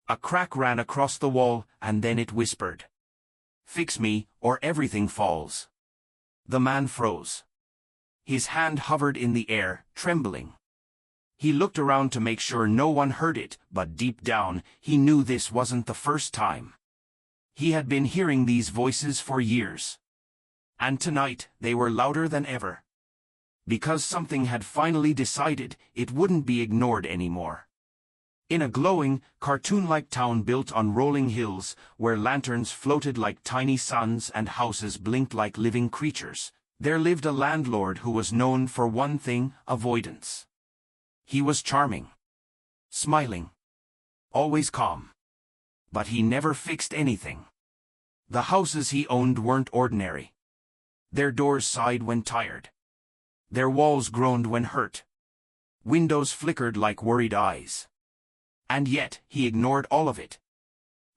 A crack ran across the wall, and then it whispered, "Fix me, or everything falls." The man froze. His hand hovered in the air, trembling. He looked around to make sure no one heard it, but deep down, he knew this wasn't the first time. He had been hearing these voices for years. And tonight, they were louder than ever. Because something had finally decided it wouldn't be ignored anymore. In a glowing, cartoon-like town built on rolling hills, where lanterns floated like tiny suns and houses blinked like living creatures, there lived a landlord who was known for one thing: avoidance. He was charming, smiling, always calm. But he never fixed anything. The houses he owned weren't ordinary. Their doors sighed when tired. Their walls groaned when hurt. Windows flickered like worried eyes. And yet, he ignored all of it.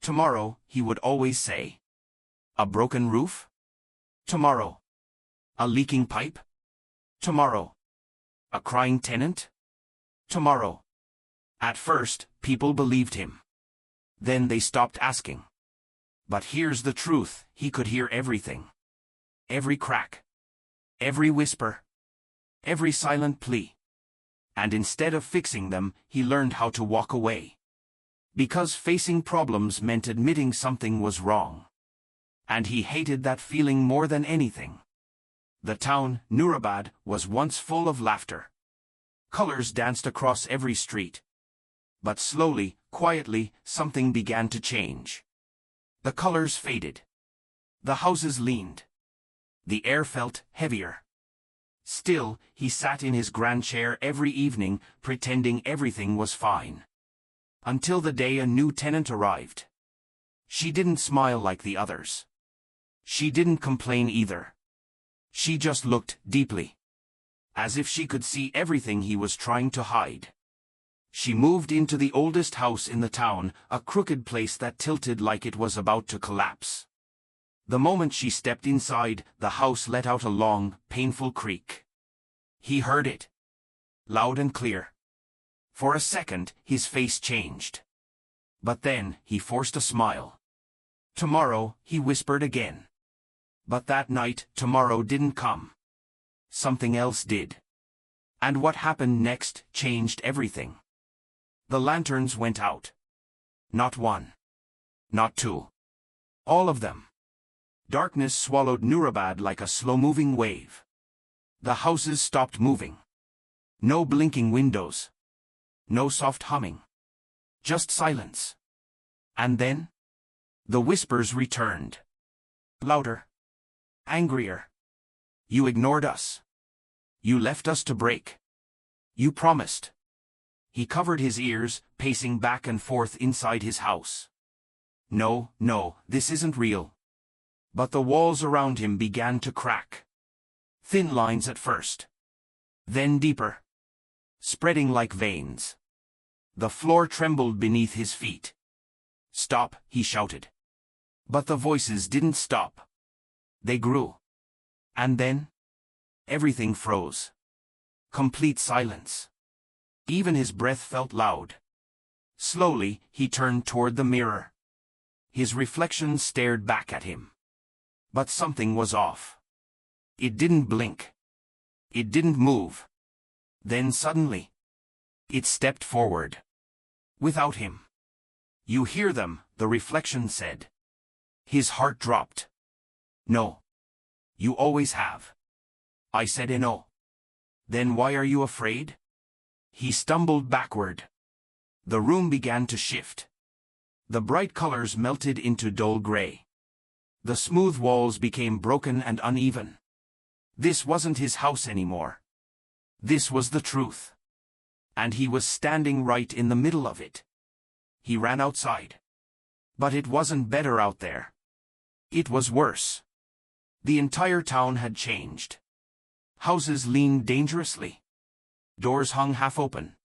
Tomorrow, he would always say. A broken roof? Tomorrow. A leaking pipe? Tomorrow. A crying tenant? Tomorrow. At first, people believed him. Then they stopped asking. But here's the truth: he could hear everything. Every crack. Every whisper. Every silent plea. And instead of fixing them, he learned how to walk away. Because facing problems meant admitting something was wrong. And he hated that feeling more than anything. The town, Nurabad, was once full of laughter. Colors danced across every street. But slowly, quietly, something began to change. The colors faded. The houses leaned. The air felt heavier. Still, he sat in his grand chair every evening, pretending everything was fine. Until the day a new tenant arrived. She didn't smile like the others. She didn't complain either. She just looked deeply. As if she could see everything he was trying to hide. She moved into the oldest house in the town, a crooked place that tilted like it was about to collapse. The moment she stepped inside, the house let out a long, painful creak. He heard it. Loud and clear. For a second, his face changed. But then, he forced a smile. Tomorrow, he whispered again. But that night, tomorrow didn't come. Something else did. And what happened next changed everything. The lanterns went out. Not one. Not two. All of them. Darkness swallowed Nurabad like a slow-moving wave. The houses stopped moving. No blinking windows. No soft humming. Just silence. And then? The whispers returned. Louder. Angrier. You ignored us. You left us to break. You promised. He covered his ears, pacing back and forth inside his house. No, this isn't real. But the walls around him began to crack. Thin lines at first. Then deeper. Spreading like veins. The floor trembled beneath his feet. Stop, he shouted. But the voices didn't stop. They grew. And then? Everything froze. Complete silence. Even his breath felt loud. Slowly, he turned toward the mirror. His reflection stared back at him. But something was off. It didn't blink. It didn't move. Then suddenly, it stepped forward. Without him. You hear them, the reflection said. His heart dropped. No. You always have. I said no. Then why are you afraid? He stumbled backward. The room began to shift. The bright colors melted into dull gray. The smooth walls became broken and uneven. This wasn't his house anymore. This was the truth. And he was standing right in the middle of it. He ran outside. But it wasn't better out there. It was worse. The entire town had changed. Houses leaned dangerously. Doors hung half open.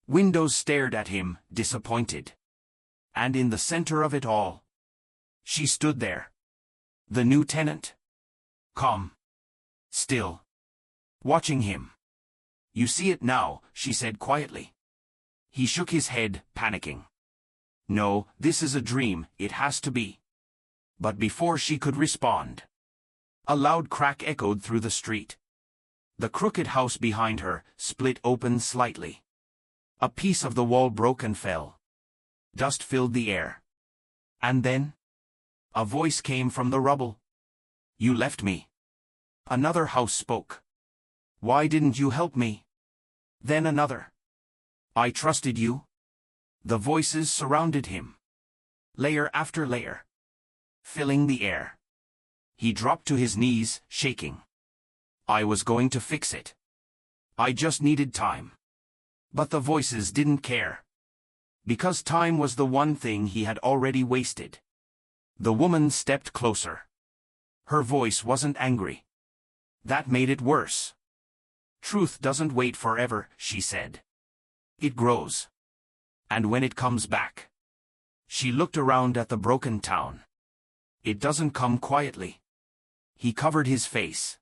Windows stared at him, disappointed. And in the center of it all, she stood there. The new tenant. Calm. Still. Watching him. You see it now, she said quietly. He shook his head, panicking. No, this is a dream, it has to be. But before she could respond, a loud crack echoed through the street. The crooked house behind her split open slightly. A piece of the wall broke and fell. Dust filled the air. And then a voice came from the rubble. You left me. Another house spoke. Why didn't you help me? Then another. I trusted you. The voices surrounded him, layer after layer, filling the air. He dropped to his knees, shaking. I was going to fix it. I just needed time. But the voices didn't care. Because time was the one thing he had already wasted. The woman stepped closer. Her voice wasn't angry. That made it worse. Truth doesn't wait forever, she said. It grows. And when it comes back. She looked around at the broken town. It doesn't come quietly. He covered his face.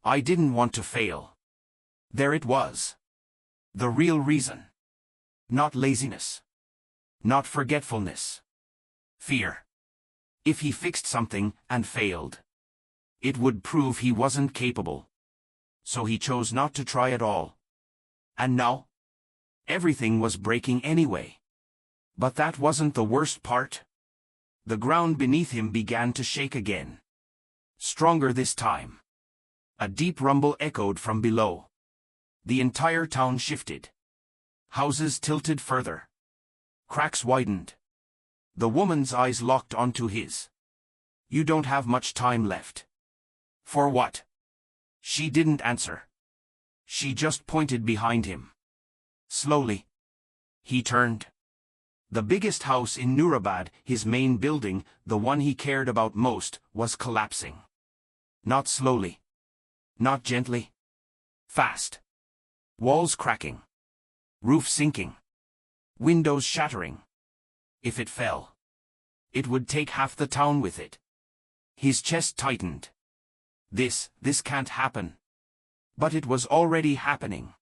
I didn't want to fail. There it was. The real reason. Not laziness. Not forgetfulness. Fear. If he fixed something and failed, it would prove he wasn't capable. So he chose not to try at all. And now? Everything was breaking anyway. But that wasn't the worst part. The ground beneath him began to shake again. Stronger this time. A deep rumble echoed from below. The entire town shifted. Houses tilted further. Cracks widened. The woman's eyes locked onto his. You don't have much time left. For what? She didn't answer. She just pointed behind him. Slowly. He turned. The biggest house in Nurabad, his main building, the one he cared about most, was collapsing. Not slowly. Not gently. Fast. Walls cracking. Roof sinking. Windows shattering. If it fell, it would take half the town with it. His chest tightened. This can't happen. But it was already happening.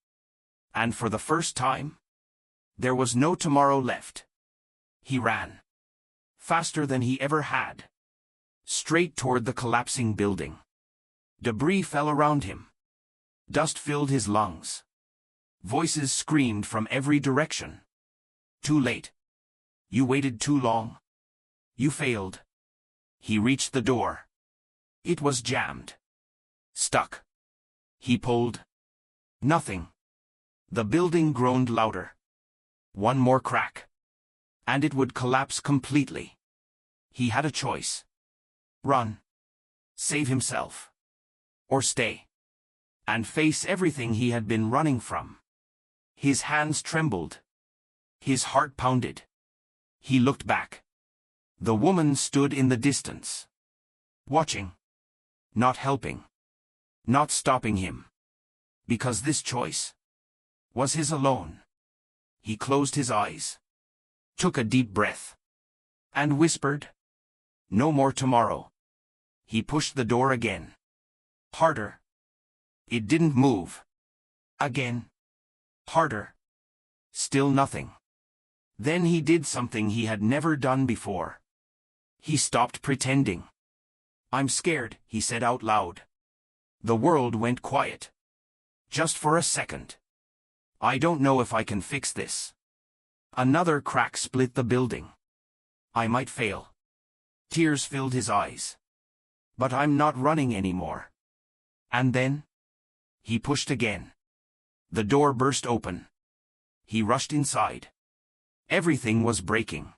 And for the first time, there was no tomorrow left. He ran. Faster than he ever had. Straight toward the collapsing building. Debris fell around him. Dust filled his lungs. Voices screamed from every direction. Too late. You waited too long. You failed. He reached the door. It was jammed. Stuck. He pulled. Nothing. The building groaned louder. One more crack. And it would collapse completely. He had a choice. Run. Save himself. Or stay. And face everything he had been running from. His hands trembled. His heart pounded. He looked back. The woman stood in the distance. Watching. Not helping. Not stopping him. Because this choice was his alone. He closed his eyes. Took a deep breath. And whispered. No more tomorrow. He pushed the door again. Harder. It didn't move. Again. Harder. Still nothing. Then he did something he had never done before. He stopped pretending. I'm scared, he said out loud. The world went quiet. Just for a second. I don't know if I can fix this. Another crack split the building. I might fail. Tears filled his eyes. But I'm not running anymore. And then? He pushed again. The door burst open. He rushed inside. Everything was breaking.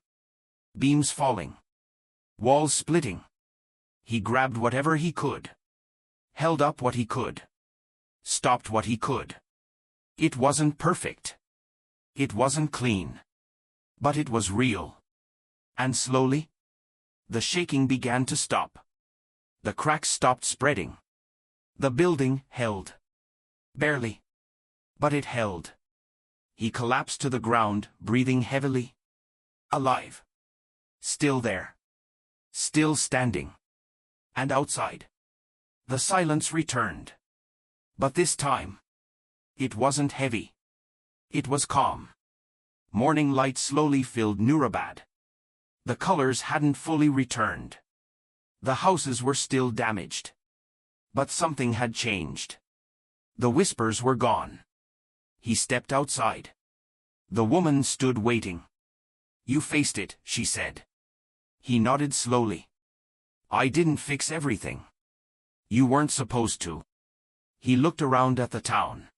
Beams falling. Walls splitting. He grabbed whatever he could. Held up what he could. Stopped what he could. It wasn't perfect. It wasn't clean. But it was real. And slowly, the shaking began to stop. The cracks stopped spreading. The building held. Barely. But it held. He collapsed to the ground, breathing heavily. Alive. Still there. Still standing. And outside. The silence returned. But this time, it wasn't heavy. It was calm. Morning light slowly filled Nurabad. The colors hadn't fully returned. The houses were still damaged. But something had changed. The whispers were gone. He stepped outside. The woman stood waiting. "You faced it," she said. He nodded slowly. "I didn't fix everything. You weren't supposed to." He looked around at the town.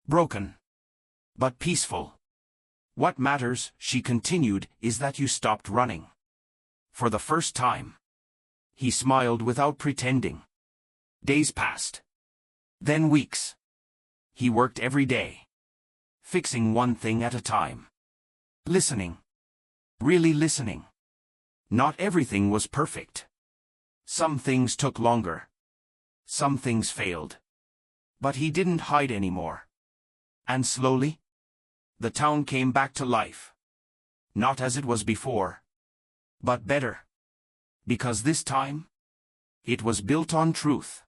Broken. But peaceful. "What matters," she continued, "is that you stopped running. For the first time." He smiled without pretending. Days passed. Then weeks. He worked every day. Fixing one thing at a time. Listening. Really listening. Not everything was perfect. Some things took longer. Some things failed. But he didn't hide anymore. And slowly, the town came back to life. Not as it was before, but better. Because this time, it was built on truth.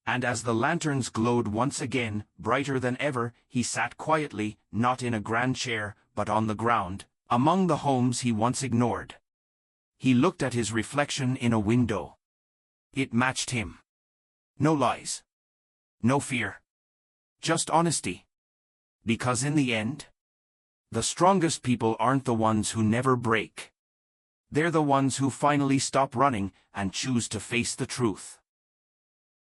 And as the lanterns glowed once again, brighter than ever, he sat quietly, not in a grand chair, but on the ground, among the homes he once ignored. He looked at his reflection in a window. It matched him. No lies. No fear. Just honesty. Because in the end, the strongest people aren't the ones who never break. They're the ones who finally stop running and choose to face the truth.